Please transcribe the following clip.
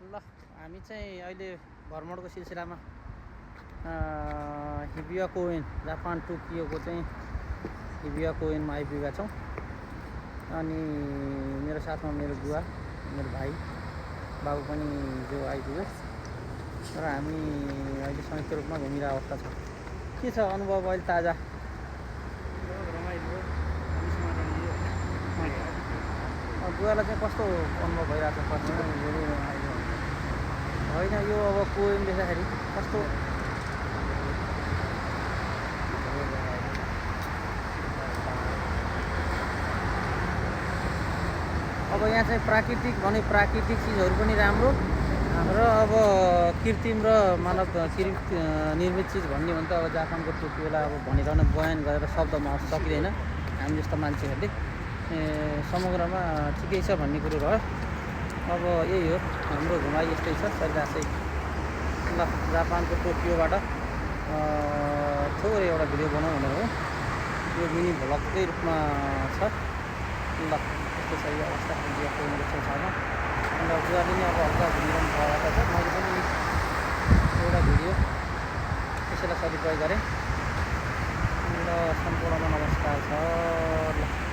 ल हामी चाहिँ अहिले भ्रमणको सिलसिलामा हिबिया कोइन जापान टोकियोको चाहिँ हिबिया कोइनमा आइपुगेका छौँ। अनि मेरो साथमा मेरो बुवा, मेरो भाइ, बाबु पनि जो आइपुग्यो र हामी अहिले संयुक्त रूपमा घुमिरहेको अवस्था छ। के छ अनुभव अहिले ताजा? बुवालाई चाहिँ कस्तो अनुभव भइरहेको छ? होइन यो अब कोइन देख्दाखेरि कस्तो अब यहाँ चाहिँ प्राकृतिक भने प्राकृतिक चिजहरू पनि राम्रो र अब कृत्रिम र मानव निर्मित चिज भन्ने हो भने त अब जापानको टोकियोलाई अब भनिरहन बयान गरेर शब्दमा सकिँदैन हामी जस्तो मान्छेहरूले। समग्रमा ठिकै छ भन्ने कुरो रह्यो। अब यही हो हाम्रो घुमाइ यस्तै छ चलिरहेको। ल जापानको टोकियोबाट थोरै एउटा भिडियो बनाउँ भनेर हो। यो मिनी भ्लगकै रूपमा छ। ल यस्तो छ यो अवस्था हिबियाको छेउछाउमा। अन्त बुवाले नि अब हल्का घुमिरहनु भएको छ। मैले पनि एउटा भिडियो त्यसैलाई सदुपयोग गरेँ। ल सम्पूर्णमा नमस्कार छ। ल